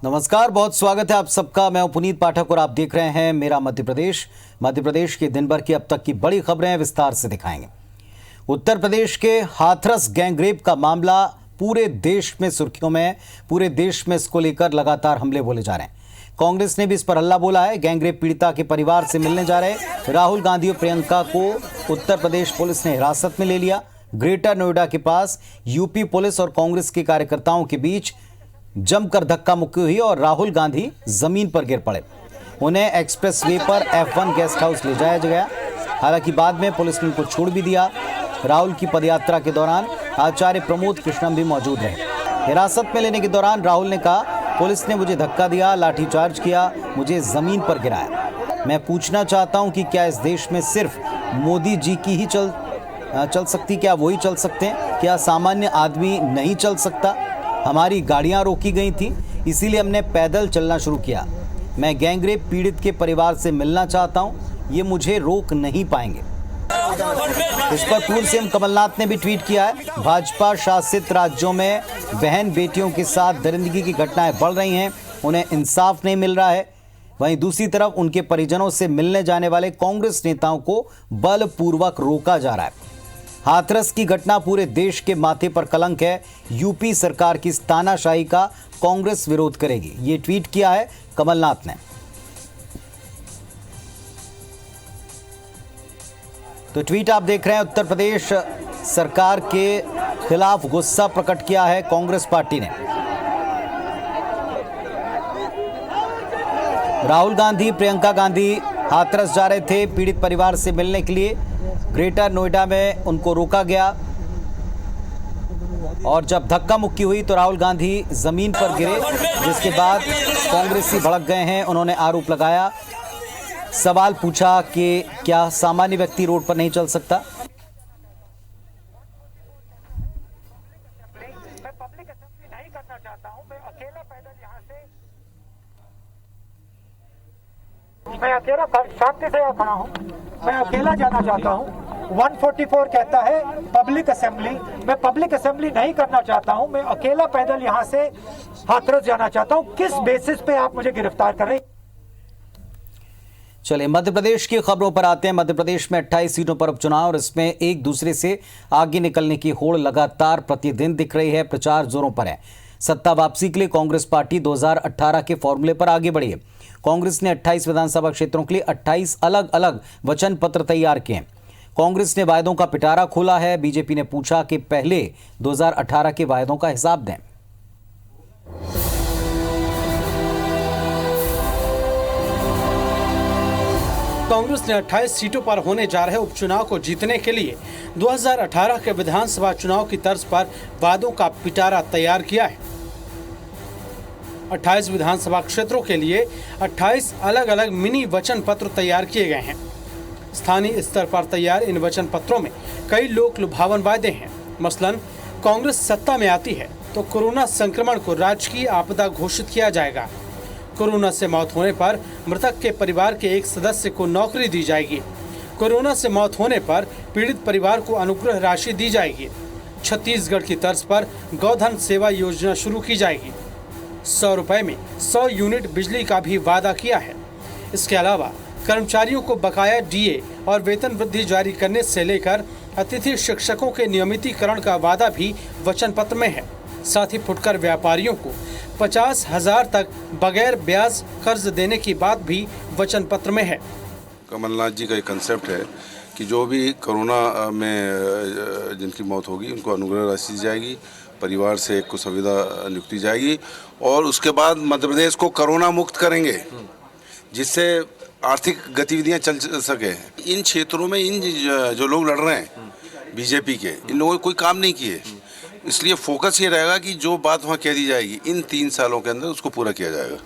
नमस्कार, बहुत स्वागत है आप सबका। मैं हूं पुनीत पाठक और आप देख रहे हैं मेरा मध्य प्रदेश। मध्य प्रदेश के दिन भर की अब तक की बड़ी खबरें विस्तार से दिखाएंगे। उत्तर प्रदेश के हाथरस गैंगरेप का मामला पूरे देश में सुर्खियों में है। पूरे देश में इसको लेकर लगातार हमले बोले जा रहे हैं। कांग्रेस ने भी इस पर हल्ला बोला है। गैंगरेप पीड़िता के परिवार से मिलने जा रहे राहुल गांधी और प्रियंका को उत्तर प्रदेश पुलिस ने हिरासत में ले लिया। ग्रेटर नोएडा के पास यूपी पुलिस और कांग्रेस के कार्यकर्ताओं के बीच जमकर धक्का मुक्की हुई और राहुल गांधी जमीन पर गिर पड़े। उन्हें एक्सप्रेस वे पर F1 गेस्ट हाउस ले जाया गया। हालांकि बाद में पुलिस ने उनको छोड़ भी दिया। राहुल की पदयात्रा के दौरान आचार्य प्रमोद कृष्णम भी मौजूद रहे। हिरासत में लेने के दौरान राहुल ने कहा, पुलिस ने मुझे धक्का दिया, लाठीचार्ज किया, मुझे जमीन पर गिराया। मैं पूछना चाहता हूं कि क्या इस देश में सिर्फ मोदी जी की ही चल सकती, क्या वही चल सकते हैं? क्या सामान्य आदमी नहीं चल सकता? हमारी गाड़ियां रोकी गई थी, इसीलिए हमने पैदल चलना शुरू किया। मैं गैंगरेप पीड़ित के परिवार से मिलना चाहता हूं, ये मुझे रोक नहीं पाएंगे। इस पर पूर्व सीएम कमलनाथ ने भी ट्वीट किया है। भाजपा शासित राज्यों में बहन बेटियों के साथ दरिंदगी की घटनाएं बढ़ रही हैं, उन्हें इंसाफ नहीं मिल रहा है। वहीं दूसरी तरफ उनके परिजनों से मिलने जाने वाले कांग्रेस नेताओं को बलपूर्वक रोका जा रहा है। हाथरस की घटना पूरे देश के माथे पर कलंक है। यूपी सरकार की तानाशाही का कांग्रेस विरोध करेगी, ये ट्वीट किया है कमलनाथ ने। तो ट्वीट आप देख रहे हैं। उत्तर प्रदेश सरकार के खिलाफ गुस्सा प्रकट किया है कांग्रेस पार्टी ने। राहुल गांधी, प्रियंका गांधी हाथरस जा रहे थे पीड़ित परिवार से मिलने के लिए। ग्रेटर नोएडा में उनको रोका गया और जब धक्का मुक्की हुई तो राहुल गांधी जमीन पर गिरे, जिसके बाद कांग्रेसी भड़क गए हैं। उन्होंने आरोप लगाया, सवाल पूछा कि क्या सामान्य व्यक्ति रोड पर नहीं चल सकता? मैं पब्लिक असेंबली नहीं करना चाहता हूं, मैं अकेला पैदल यहां से, मैं अकेला शांति से खड़ा हूं, मैं अकेला जाना चाहता हूं। 144 कहता है पब्लिक असेंबली, मैं पब्लिक असेंबली नहीं करना चाहता हूं, मैं अकेला पैदल यहां से हाथरस जाना चाहता हूं। किस बेसिस पे आप मुझे गिरफ्तार कर रहे हैं? चलिए मध्य प्रदेश की खबरों पर आते हैं। मध्य प्रदेश में 28 सीटों पर उपचुनाव और इसमें एक दूसरे से आगे निकलने की होड़ लगातार प्रतिदिन दिख रही है। प्रचार जोरों पर है। सत्ता वापसी के लिए कांग्रेस पार्टी 2018 के फॉर्मूले पर आगे बढ़ी है। कांग्रेस ने 28 विधानसभा क्षेत्रों के लिए 28 अलग अलग वचन पत्र तैयार किए हैं। कांग्रेस ने वायदों का पिटारा खोला है। बीजेपी ने पूछा कि पहले 2018 के वायदों का हिसाब दें। कांग्रेस ने 28 सीटों पर होने जा रहे उपचुनाव को जीतने के लिए 2018 के विधानसभा चुनाव की तर्ज पर वादों का पिटारा तैयार किया है। 28 विधानसभा क्षेत्रों के लिए 28 अलग अलग मिनी वचन पत्र तैयार किए गए हैं। स्थानीय स्तर पर तैयार इन वचन पत्रों में कई लोक लुभावन वादे हैं। मसलन कांग्रेस सत्ता में आती है तो कोरोना संक्रमण को राजकीय आपदा घोषित किया जाएगा। कोरोना से मौत होने पर मृतक के परिवार के एक सदस्य को नौकरी दी जाएगी। कोरोना से मौत होने पर पीड़ित परिवार को अनुग्रह राशि दी जाएगी। छत्तीसगढ़ की तर्ज पर गौधन सेवा योजना शुरू की जाएगी। 100 रुपए में 100 यूनिट बिजली का भी वादा किया है। इसके अलावा कर्मचारियों को बकाया डीए और वेतन वृद्धि जारी करने से लेकर अतिथि शिक्षकों के नियमितीकरण का वादा भी वचन पत्र में है। साथ ही फुटकर व्यापारियों को 50,000 तक बगैर ब्याज कर्ज देने की बात भी वचन पत्र में है। कमलनाथ जी का एक कंसेप्ट है कि जो भी कोरोना में जिनकी मौत होगी उनको अनुग्रह राशि दी जाएगी, परिवार से एक को संविदा नियुक्ति जाएगी और उसके बाद मध्य प्रदेश को कोरोना मुक्त करेंगे, जिससे आर्थिक गतिविधियां चल सके। इन क्षेत्रों में इन जो लोग लड़ रहे हैं बीजेपी के, इन लोगों ने कोई काम नहीं किए, इसलिए फोकस ये रहेगा कि जो बात वहाँ कह दी जाएगी इन 3 सालों के अंदर उसको पूरा किया जाएगा।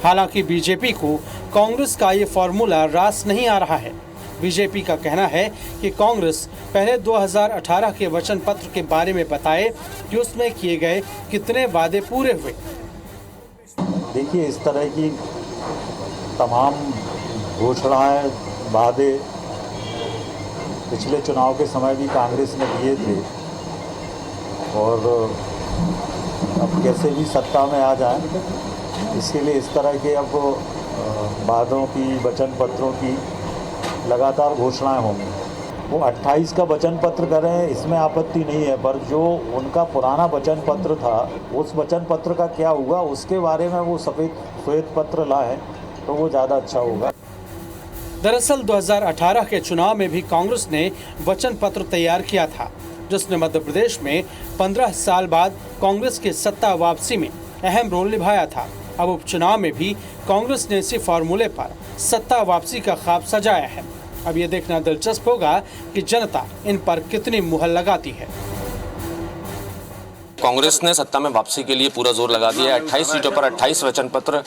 हालांकि बीजेपी को कांग्रेस का ये फॉर्मूला रास नहीं आ रहा है। बीजेपी का कहना है कि कांग्रेस पहले 2018 के वचन पत्र के बारे में बताए कि उसमें किए गए कितने वादे पूरे हुए। देखिए, इस तरह की तमाम घोषणाएं, वादे पिछले चुनाव के समय भी कांग्रेस ने दिए थे और अब कैसे भी सत्ता में आ जाए इसके लिए इस तरह के अब वादों की, वचन पत्रों की लगातार घोषणाएं होंगी। वो 28 का वचन पत्र करें, इसमें आपत्ति नहीं है, पर जो उनका पुराना वचन पत्र था उस वचन पत्र का क्या हुआ उसके बारे में वो श्वेत पत्र लाए तो वो ज़्यादा अच्छा होगा। दरअसल 2018 के चुनाव में भी कांग्रेस ने वचन पत्र तैयार किया था, जिसने मध्य प्रदेश में 15 साल बाद कांग्रेस की सत्ता वापसी में अहम रोल निभाया था। अब उपचुनाव में भी कांग्रेस ने इसी फॉर्मूले पर सत्ता वापसी का ख्वाब सजाया है। अब ये देखना दिलचस्प होगा कि जनता इन पर कितनी मुहर लगाती है। कांग्रेस ने सत्ता में वापसी के लिए पूरा जोर लगा दिया है। 28 सीटों पर 28 वचन पत्र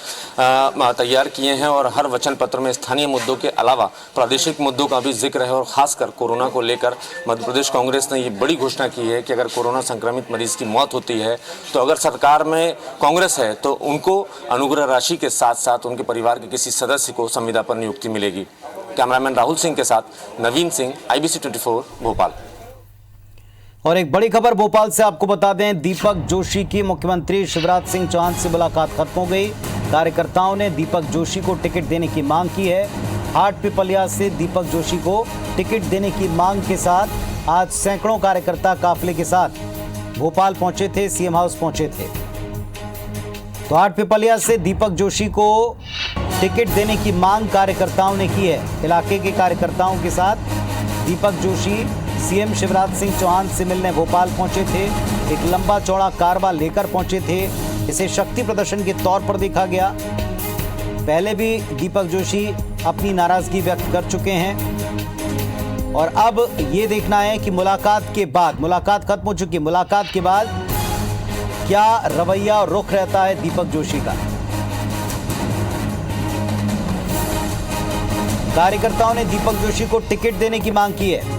तैयार किए हैं और हर वचन पत्र में स्थानीय मुद्दों के अलावा प्रादेशिक मुद्दों का भी जिक्र है। और खासकर कोरोना को लेकर मध्य प्रदेश कांग्रेस ने ये बड़ी घोषणा की है कि अगर कोरोना संक्रमित मरीज की मौत होती है तो अगर सरकार में कांग्रेस है तो उनको अनुग्रह राशि के साथ साथ उनके परिवार के किसी सदस्य को संविदा पर नियुक्ति मिलेगी। कैमरामैन राहुल सिंह के साथ नवीन सिंह, IBC 24 भोपाल। और एक बड़ी खबर भोपाल से आपको बता दें, दीपक जोशी की मुख्यमंत्री शिवराज सिंह चौहान से मुलाकात खत्म हो गई। कार्यकर्ताओं ने दीपक जोशी को टिकट देने की मांग की है। हाट पिपलिया से दीपक जोशी को टिकट देने की मांग के साथ आज सैकड़ों कार्यकर्ता काफिले के साथ भोपाल पहुंचे थे, सीएम हाउस पहुंचे थे। तो हाट पिपलिया से दीपक जोशी को टिकट देने की मांग कार्यकर्ताओं ने की है। इलाके के कार्यकर्ताओं के साथ दीपक जोशी सीएम शिवराज सिंह चौहान से मिलने भोपाल पहुंचे थे। एक लंबा चौड़ा कारवा लेकर पहुंचे थे। इसे शक्ति प्रदर्शन के तौर पर देखा गया। पहले भी दीपक जोशी अपनी नाराजगी व्यक्त कर चुके हैं और अब ये देखना है कि मुलाकात के बाद, मुलाकात खत्म हो चुकी, मुलाकात के बाद क्या रवैया और रुख रहता है दीपक जोशी का। कार्यकर्ताओं ने दीपक जोशी को टिकट देने की मांग की है।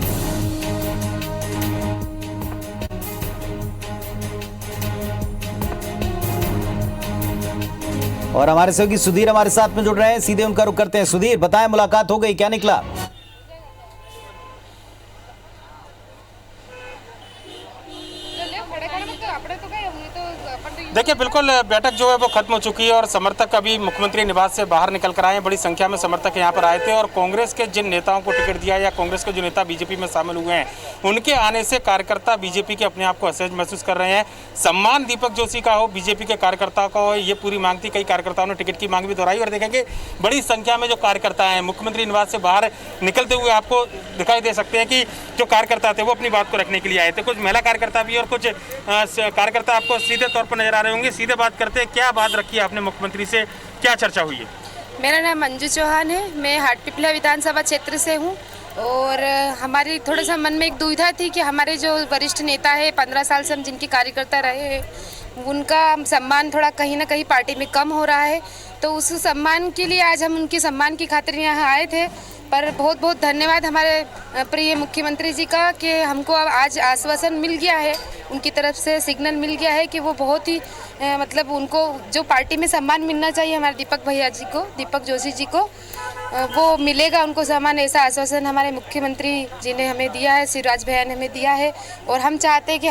और हमारे सहयोगी सुधीर हमारे साथ में जुड़ रहे हैं, सीधे उनका रुख करते हैं। सुधीर, बताएं, मुलाकात हो गई, क्या निकला? देखिए, बिल्कुल बैठक जो है वो खत्म हो चुकी है और समर्थक अभी मुख्यमंत्री निवास से बाहर निकल कर आए हैं। बड़ी संख्या में समर्थक यहाँ पर आए थे और कांग्रेस के जिन नेताओं को टिकट दिया या कांग्रेस के जो नेता बीजेपी में शामिल हुए हैं उनके आने से कार्यकर्ता बीजेपी के अपने आप को असहज महसूस कर रहे हैं। सम्मान दीपक जोशी का हो, बीजेपी के कार्यकर्ताओं का हो, ये पूरी मांग थी। कई कार्यकर्ताओं ने टिकट की मांग भी दोहराई और देखेंगे बड़ी संख्या में जो कार्यकर्ता हैं मुख्यमंत्री निवास से बाहर निकलते हुए आपको दिखाई दे सकते हैं कि जो कार्यकर्ता थे वो अपनी बात को रखने के लिए आए थे। कुछ महिला कार्यकर्ता भी और कुछ कार्यकर्ता आपको सीधे तौर पर नजर आ रहे होंगे। सीधे बात करते हैं, क्या बात रखी है आपने मुख्यमंत्री से, क्या चर्चा हुई है? मेरा नाम मंजू चौहान है, मैं हाट पिपलिया विधानसभा क्षेत्र से हूँ और हमारी थोड़ा सा मन में एक दुविधा थी कि हमारे जो वरिष्ठ नेता है 15 साल से हम जिनके कार्यकर्ता रहे हैं उनका सम्मान थोड़ा कहीं ना कहीं पार्टी में कम हो रहा है। तो उस सम्मान के लिए आज हम उनके सम्मान की खातिर यहाँ आए थे। पर बहुत बहुत धन्यवाद हमारे प्रिय मुख्यमंत्री जी का कि हमको आज आश्वासन मिल गया है, उनकी तरफ से सिग्नल मिल गया है कि वो बहुत ही मतलब उनको जो पार्टी में सम्मान मिलना चाहिए हमारे दीपक भैया जी को, दीपक जोशी जी को, वो मिलेगा उनको सम्मान। ऐसा आश्वासन हमारे मुख्यमंत्री जी ने हमें दिया है, शिवराज भैया ने हमें दिया है और हम चाहते हैं कि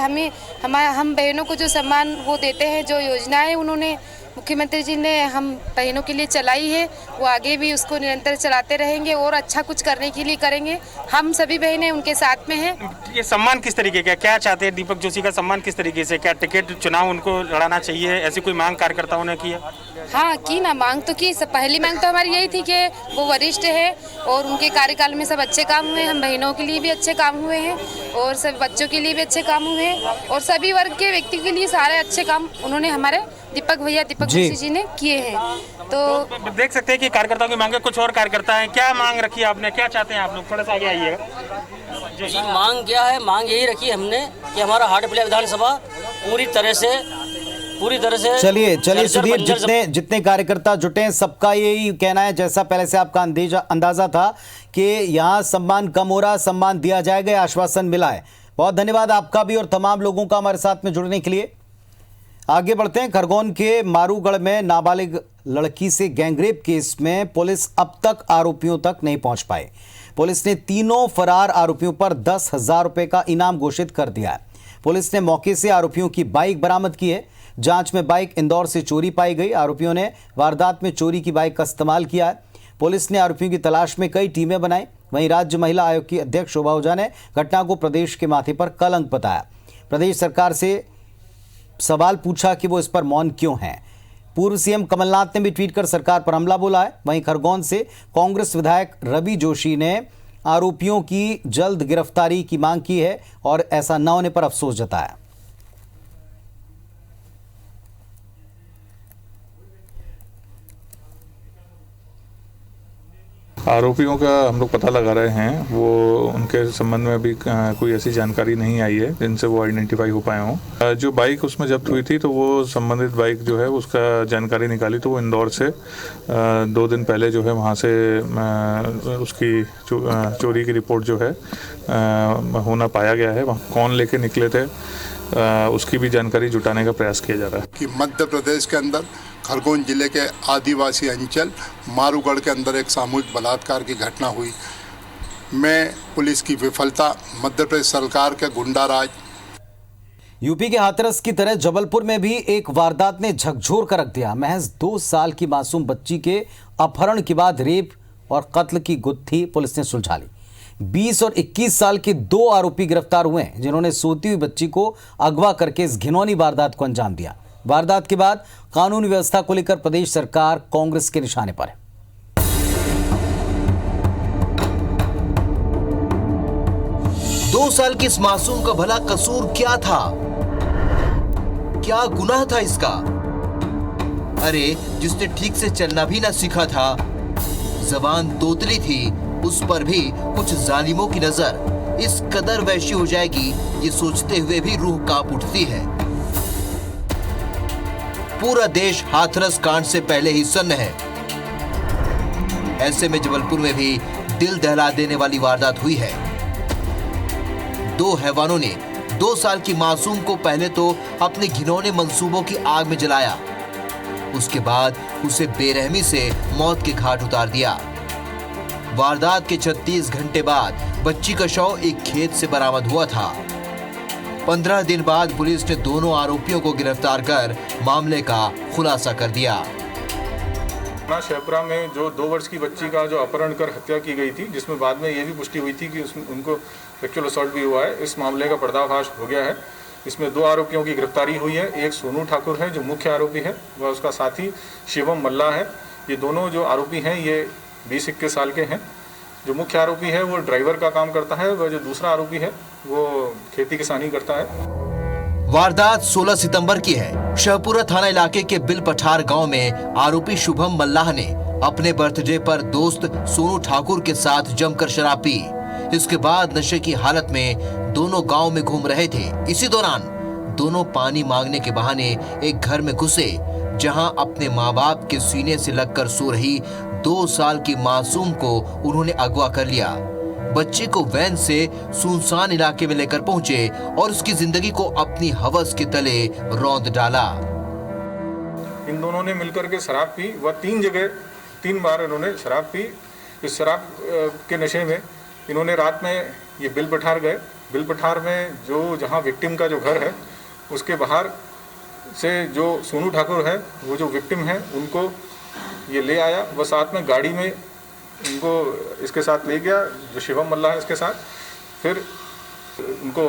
हम बहनों को जो सम्मान वो देते हैं, जो योजनाएं उन्होंने मुख्यमंत्री जी ने हम बहनों के लिए चलाई है वो आगे भी उसको निरंतर चलाते रहेंगे और अच्छा कुछ करने के लिए करेंगे। हम सभी बहनें उनके साथ में हैं। ये सम्मान किस तरीके का, क्या चाहते हैं दीपक जोशी का सम्मान किस तरीके से? क्या टिकट चुनाव उनको लड़ाना चाहिए, ऐसी कोई मांग कार्यकर्ताओं ने की है? हाँ की ना, मांग तो की। पहली मांग तो हमारी यही थी कि वो वरिष्ठ है और उनके कार्यकाल में सब अच्छे काम हुए, हम बहनों के लिए भी अच्छे काम हुए हैं और सब बच्चों के लिए भी अच्छे काम हुए हैं और सभी वर्ग के व्यक्ति के लिए सारे अच्छे काम उन्होंने हमारे दीपक भैया दीपक जोशी जी ने किए हैं। तो देख सकते हैं कि कार्यकर्ताओं की मांगे, कुछ और कार्यकर्ता हैं। क्या मांग रखी है आपने, क्या चाहते हैं आप लोग? थोड़ा सा आगे आइएगा। मांग क्या है? मांग यही रखी हमने कि हमारा हाट पिपलिया विधानसभा पूरी तरह से चलिए सुधीर, जितने कार्यकर्ता जुटे हैं सबका यही कहना है, जैसा पहले से आपका अंदाजा था कि यहाँ सम्मान कम हो रहा, सम्मान दिया जाएगा, आश्वासन मिला है। बहुत धन्यवाद आपका भी और तमाम लोगों का हमारे साथ में जुड़ने के लिए। आगे बढ़ते हैं। खरगोन के मारूगढ़ में नाबालिग लड़की से गैंगरेप केस में पुलिस अब तक आरोपियों तक नहीं पहुंच पाई। पुलिस ने तीनों फरार आरोपियों पर 10,000 रुपए का इनाम घोषित कर दिया है। पुलिस ने मौके से आरोपियों की बाइक बरामद की है। जांच में बाइक इंदौर से चोरी पाई गई। आरोपियों ने वारदात में चोरी की बाइक का इस्तेमाल किया है। पुलिस ने आरोपियों की तलाश में कई टीमें बनाई। वहीं राज्य महिला आयोग की अध्यक्ष शोभा ओझा ने घटना को प्रदेश के माथे पर कलंक बताया। प्रदेश सरकार से सवाल पूछा कि वो इस पर मौन क्यों है। पूर्व सीएम कमलनाथ ने भी ट्वीट कर सरकार पर हमला बोला है। वहीं खरगोन से कांग्रेस विधायक रवि जोशी ने आरोपियों की जल्द गिरफ्तारी की मांग की है और ऐसा न होने पर अफसोस जताया। आरोपियों का हम लोग पता लगा रहे हैं, वो उनके संबंध में अभी कोई ऐसी जानकारी नहीं आई है जिनसे वो आइडेंटिफाई हो पाए हों। जो बाइक उसमें जब्त हुई थी तो वो संबंधित बाइक जो है उसका जानकारी निकाली तो वो इंदौर से 2 दिन पहले जो है वहाँ से उसकी चोरी की रिपोर्ट जो है होना पाया गया है। वहाँ कौन लेके निकले थे उसकी भी जानकारी जुटाने का प्रयास किया जा रहा है। कि मध्य प्रदेश के अंदर खरगोन जिले के आदिवासी अंचल मारूगढ़ के अंदर एक सामूहिक बलात्कार की घटना हुई। मैं पुलिस की विफलता, मध्य प्रदेश सरकार के गुंडाराज। यूपी के हाथरस की तरह जबलपुर में भी एक वारदात ने झकझोर कर रख दिया। महज 2 साल की मासूम बच्ची के अपहरण के बाद रेप और कत्ल की गुत्थी पुलिस ने सुलझा ली। 20 और 21 साल के 2 आरोपी गिरफ्तार हुए हैं जिन्होंने सोती हुई बच्ची को अगवा करके इस घिनौनी वारदात को अंजाम दिया। वारदात के बाद कानून व्यवस्था को लेकर प्रदेश सरकार कांग्रेस के निशाने पर है। 2 साल की इस मासूम का भला कसूर क्या था? क्या गुनाह था इसका? अरे जिसने ठीक से चलना भी ना सीखा था, जबान तोतली थी, उस पर भी कुछ जालिमों की नजर इस कदर वैशी हो जाएगी, ये सोचते हुए भी रूह कांप उठती है। पूरा देश हाथरस कांड से पहले ही सन्न है। ऐसे में जबलपुर में भी दिल दहला देने वाली वारदात हुई है। 2 हैवानों ने 2 साल की मासूम को पहले तो अपने घिनौने मंसूबों की आग में जलाया, उसके बाद उसे बेरहमी से मौत के घाट उतार दिया। वारदात के 36 घंटे बाद बच्ची का शव एक खेत से बरामद हुआ था। 15 दिन बाद पुलिस ने दोनों आरोपियों को गिरफ्तार कर मामले का खुलासा कर दिया। शेपरा में जो 2 वर्ष की बच्ची का जो अपहरण कर हत्या की गई थी, जिसमें बाद में ये भी पुष्टि हुई थी कि उनको सेक्सुअल असॉल्ट भी हुआ है, इस मामले का पर्दाफाश हो गया है। इसमें 2 आरोपियों की गिरफ्तारी हुई है। एक सोनू ठाकुर है जो मुख्य आरोपी है, वह उसका साथी शिवम मल्ला है। ये दोनों जो आरोपी हैं ये 20-21 साल के हैं। जो मुख्य आरोपी है वो ड्राइवर का काम करता है, वह जो दूसरा आरोपी है वो खेती किसानी करता है। वारदात 16 सितंबर की है। शहपुरा थाना इलाके के बिल पठार गांव में आरोपी शुभम मल्लाह ने अपने बर्थडे पर दोस्त सोनू ठाकुर के साथ जमकर शराब पी। इसके बाद नशे की हालत में दोनों गांव में घूम रहे थे। इसी दौरान दोनों पानी मांगने के बहाने एक घर में घुसे, जहां अपने माँ बाप के सीने से लगकर सो रही 2 साल की मासूम को उन्होंने अगवा कर लिया। बच्चे को वैन से सुनसान इलाके में लेकर पहुंचे और उसकी जिंदगी को अपनी हवस के तले रौंद डाला। इन दोनों ने मिलकर के शराब पी। वह 3 बार इन्होंने शराब पी। इस शराब के नशे में इन्होंने रात में ये बिल पठार गए। बिल पठार में जहाँ विक्टिम का जो घर है उसके बाहर से जो सोनू ठाकुर है, वो जो विक्टिम है, उनको ये ले आया। वह साथ में गाड़ी में उनको इसके साथ ले गया, जो शिवम मल्ला है इसके साथ। फिर उनको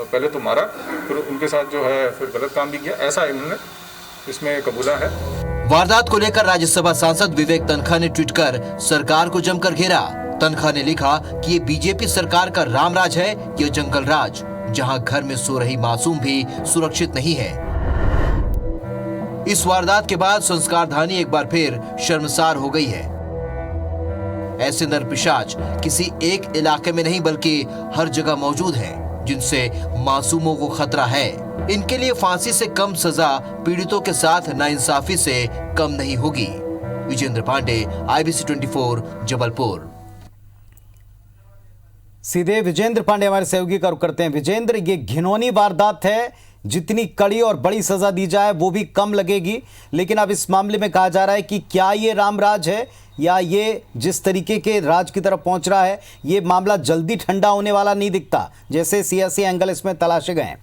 पहले तो मारा, फिर उनके साथ जो है फिर गलत काम भी किया, ऐसा इन्होंने इसमें कबूला है। वारदात को लेकर राज्यसभा सांसद विवेक तनखा ने ट्वीट कर सरकार को जमकर घेरा। तनखा ने लिखा कि ये बीजेपी सरकार का रामराज है या जंगल राज, जहां घर में सो रही मासूम भी सुरक्षित नहीं है। इस वारदात के बाद संस्कारधानी एक बार फिर शर्मसार हो गई है। ऐसे नरपिशाच किसी एक इलाके में नहीं बल्कि हर जगह मौजूद हैं, जिनसे मासूमों को खतरा है। इनके लिए फांसी से कम सजा पीड़ितों के साथ नाइंसाफी से कम नहीं होगी। विजेंद्र पांडे, IBC 24, जबलपुर। सीधे विजेंद्र पांडे हमारे सहयोगी का रुख करते हैं। विजेंद्र, ये घिनौनी वारदात है, जितनी कड़ी और बड़ी सजा दी जाए वो भी कम लगेगी, लेकिन अब इस मामले में कहा जा रहा है कि क्या ये रामराज है या ये जिस तरीके के राज की तरफ पहुंच रहा है, ये मामला जल्दी ठंडा होने वाला नहीं दिखता, जैसे सियासी एंगल इसमें तलाशे गए हैं।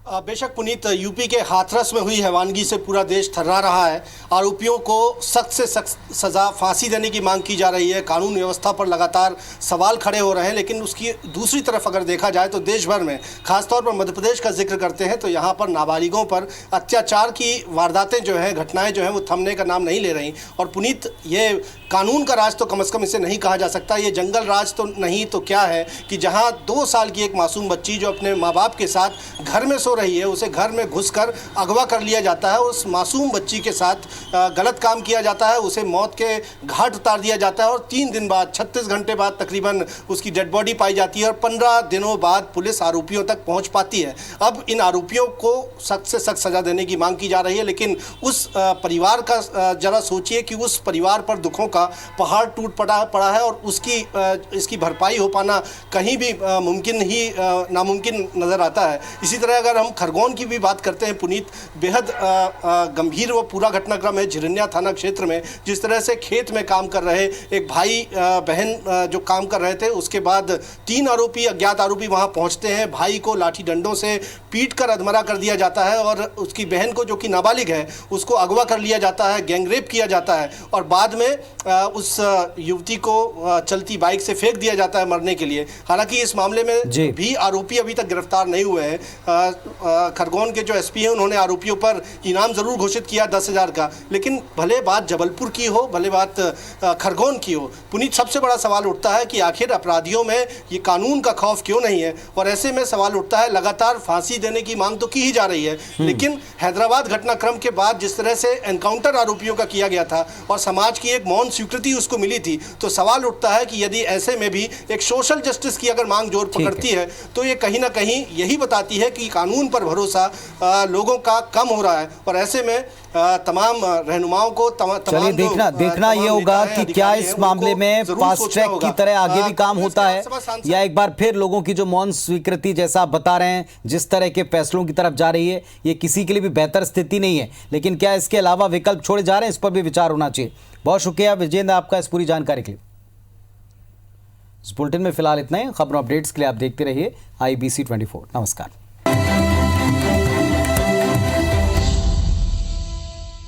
बेशक पुनीत, यूपी के हाथरस में हुई हैवानगी से पूरा देश थर्रा रहा है। आरोपियों को सख्त से सख्त सज़ा, फांसी देने की मांग की जा रही है। कानून व्यवस्था पर लगातार सवाल खड़े हो रहे हैं, लेकिन उसकी दूसरी तरफ अगर देखा जाए तो देश भर में, खासतौर पर मध्य प्रदेश का जिक्र करते हैं तो यहाँ पर नाबालिगों पर अत्याचार की वारदातें जो हैं, घटनाएं जो हैं, वो थमने का नाम नहीं ले रही। और पुनीत, ये कानून का राज तो कम से कम इसे नहीं कहा जा सकता, ये जंगल राज तो नहीं तो क्या है कि जहाँ 2 साल की एक मासूम बच्ची जो अपने माँ बाप के साथ घर में सो रही है, उसे घर में घुसकर अगवा कर लिया जाता है। उस मासूम बच्ची के साथ गलत काम किया जाता है, उसे मौत के घाट उतार दिया जाता है और 3 दिन बाद, 36 घंटे बाद तकरीबन उसकी डेड बॉडी पाई जाती है और 15 दिनों बाद पुलिस आरोपियों तक पहुंच पाती है। अब इन आरोपियों को सख्त से सख्त सज़ा देने की मांग की जा रही है, लेकिन उस परिवार का जरा सोचिए कि उस परिवार पर दुखों का पहाड़ टूट पड़ा है और इसकी भरपाई हो पाना कहीं भी नामुमकिन नज़र आता है। इसी तरह अगर हम खरगोन की भी बात करते हैं पुनीत, बेहद गंभीर वो पूरा घटनाक्रम है झिरनिया थाना क्षेत्र में। जिस तरह से खेत में काम कर रहे एक भाई बहन जो काम कर रहे थे, उसके बाद 3 अज्ञात आरोपी वहां पहुंचते हैं। भाई को लाठी डंडों से पीटकर अधमरा कर दिया जाता है और उसकी बहन को, जो कि नाबालिग है, उसको अगवा कर लिया जाता है, गैंगरेप किया जाता है और बाद में उस युवती को चलती बाइक से फेंक दिया जाता है मरने के लिए। हालांकि इस मामले में भी आरोपी अभी तक गिरफ्तार नहीं हुए हैं। खरगोन के जो एसपी हैं, उन्होंने आरोपियों पर इनाम जरूर घोषित किया 10,000 का, लेकिन भले बात जबलपुर की हो, भले बात खरगोन की हो, पुनीत, सबसे बड़ा सवाल उठता है कि आखिर अपराधियों में ये कानून का खौफ क्यों नहीं है। और ऐसे में सवाल उठता है, लगातार फांसी देने की मांग तो की ही जा रही है, लेकिन हैदराबाद घटनाक्रम के बाद जिस तरह से एनकाउंटर आरोपियों का किया गया था और समाज की एक मौन स्वीकृति उसको मिली थी, तो सवाल उठता है कि यदि ऐसे में भी एक सोशल जस्टिस की अगर मांग जोर पकड़ती है तो ये कहीं ना कहीं यही बताती है कि कानून पर भरोसा लोगों का कम हो रहा है। और ऐसे में तमाम रहनुमाओं को चलिए देखना ये होगा कि क्या इस मामले में फास्ट ट्रैक की तरह आगे भी काम होता है या एक बार फिर लोगों की जो मौन स्वीकृति, जैसा आप बता रहे हैं, जिस तरह के फैसलों की तरफ जा रही है, ये किसी के लिए भी बेहतर स्थिति नहीं है। लेकिन क्या इसके अलावा विकल्प छोड़े जा रहे हैं, इस पर भी विचार होना चाहिए। बहुत शुक्रिया विजेंद्र आपका इस पूरी जानकारी के लिए। इस बुलेटिन में फिलहाल इतना ही। खबरों अपडेट्स के लिए आप देखते रहिए IBC 24। नमस्कार।